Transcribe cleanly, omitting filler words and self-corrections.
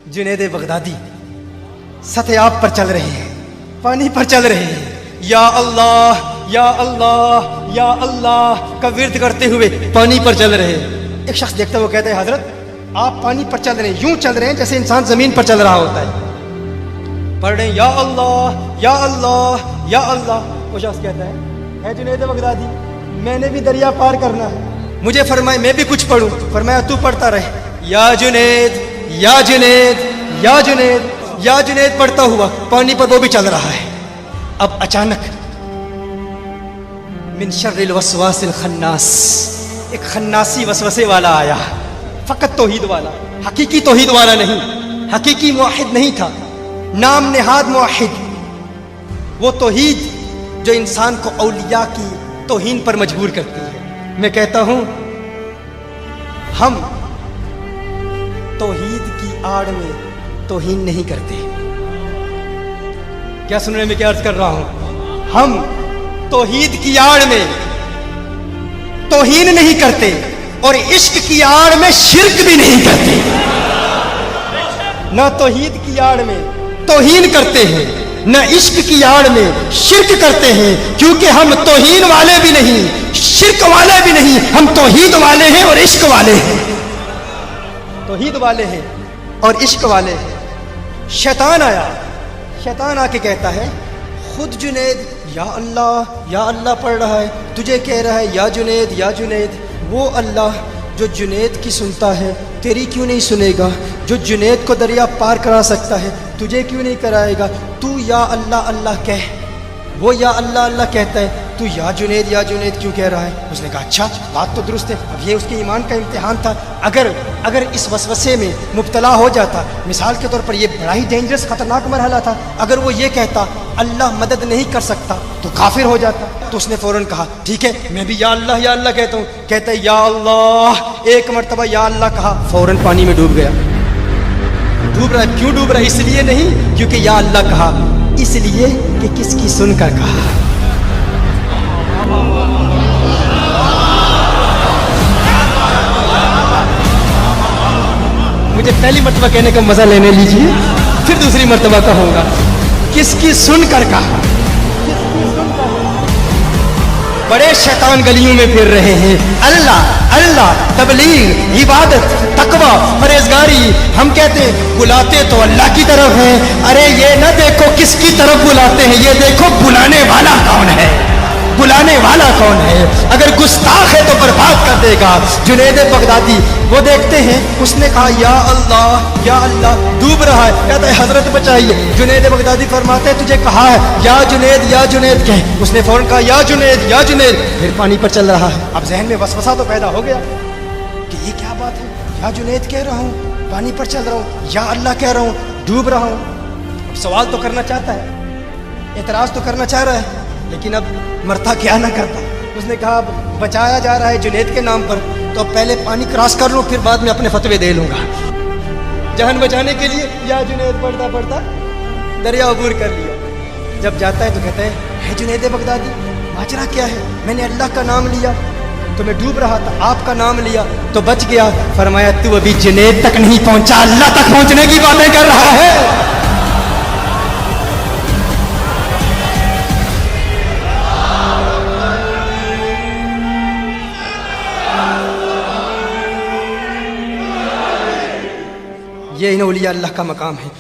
Junaid Baghdadi सतयाब पर चल रहे हैं, पानी पर चल रहे हैं। या अल्लाह या अल्लाह या अल्लाह का विर्द करते हुए पानी पर चल रहे हैं। एक शख्स देखता है, वो कहता है हजरत आप पानी पर चल रहे हैं, यूं चल रहे हैं जैसे इंसान जमीन पर चल रहा होता है। पढ़ रहे हैं या अल्लाह या अल्लाह या अल्लाह। वो शख्स कहता है जुनैद बगदादी मैंने भी दरिया पार करना है, मुझे फरमाए मैं भी कुछ पढ़ूं। फरमाया तू पढ़ता रहे। या जुनैद या जुनैद या जुनैद या जुनैद पढ़ता हुआ पानी पर वो भी चल रहा है। अब अचानक मिन शर्रिल वसवासिल खन्नास, एक खन्नासी वसवसे वाला आया। फकत तौहीद वाला, हकीकी तौहीद वाला नहीं, हकीकी मुआहिद नहीं था, नाम नेहाद मुआहिद। वो तौहीद जो इंसान को औलिया की तौहीन पर मजबूर करती है। मैं कहता हूं हम तौहीद की आड़ में तौहीन नहीं करते। क्या सुनने में क्या अर्ज कर रहा हूं? हम तौहीद की आड़ में तौहीन नहीं करते और इश्क की आड़ में शिर्क भी नहीं करते। ना तौहीद की आड़ में तौहीन करते हैं, न इश्क की आड़ में शिर्क करते हैं, क्योंकि हम तौहीन वाले भी नहीं, शिर्क वाले भी नहीं, हम तौहीद वाले हैं और इश्क वाले हैं। तौहीद वाले हैं और इश्क वाले हैं। शैतान आया, शैतान आके कहता है खुद जुनैद या अल्लाह पढ़ रहा है, तुझे कह रहा है या जुनैद। वो अल्लाह जो जुनैद की सुनता है तेरी क्यों नहीं सुनेगा? जो जुनैद को दरिया पार करा सकता है तुझे क्यों नहीं कराएगा? तू या अल्लाह कह। वो या अल्लाह कहता है, तू या जुनैद क्यों कह रहा है? उसने कहा अच्छा बात तो दुरुस्त है। अब ये उसके ईमान का इम्तिहान था। अगर इस वसवसे में मुब्तला हो जाता, मिसाल के तौर पर ये बड़ा ही डेंजरस खतरनाक मरहला था, अगर वो ये कहता अल्लाह मदद नहीं कर सकता तो काफिर हो जाता। तो उसने फौरन कहा ठीक है मैं भी या अल्लाह कहता हूँ। कहता है या अल्लाह, एक मरतबा या अल्लाह कहा, फौरन पानी में डूब गया। डूब रहा है, क्यों डूब रहा है? इसलिए नहीं क्योंकि या अल्लाह कहा, इसलिए कि किसकी सुनकर कहा। मुझे पहली मर्तबा कहने का मजा लेने लीजिए, फिर दूसरी मर्तबा कहूंगा किसकी सुनकर कहा। बड़े शैतान गलियों में फिर रहे हैं। अल्लाह तबलीग इबादत तकवा परहेजगारी, हम कहते हैं बुलाते तो अल्लाह की तरफ है। अरे ये न देखो किसकी तरफ बुलाते हैं, ये देखो बुलाने वाला कौन है, बुलाने वाला कौन है। अगर गुस्ताख है तो बर्बाद कर देगा। जुनैद बगदादी वो देखते हैं, उसने कहा या अल्लाह डूब रहा है। कहता है हजरत बचाइए। जुनैद बगदादी फरमाते हैं तुझे कहा है या जुनैद कह। उसने फौरन कहा या जुनैद, फिर पानी पर चल रहा है। अब जहन में वसवसा तो पैदा हो गया कि ये क्या बात है, या जुनैद कह रहा हूँ, पानी पर चल रहा हूँ, या अल्लाह कह रहा हूँ, डूब रहा हूँ। अब सवाल तो करना चाहता है, एतराज तो करना चाह रहा है, लेकिन अब मरता क्या ना करता। उसने कहा अब बचाया जा रहा है जुनैद के नाम पर, तो पहले पानी क्रॉस कर लूँ, फिर बाद में अपने फतवे दे लूँगा। जान बचाने के लिए या जुनैद पढ़ता दरिया अबूर कर लिया। जब जाता है तो कहता है जुनैद बगदादी माजरा क्या है? मैंने अल्लाह का नाम लिया तो मैं डूब रहा था, आपका नाम लिया तो बच गया। फरमाया तू अभी जुनैद तक नहीं पहुंचा, अल्लाह तक पहुंचने की बातें कर रहा है। ये इन औलिया अल्लाह का मकाम है।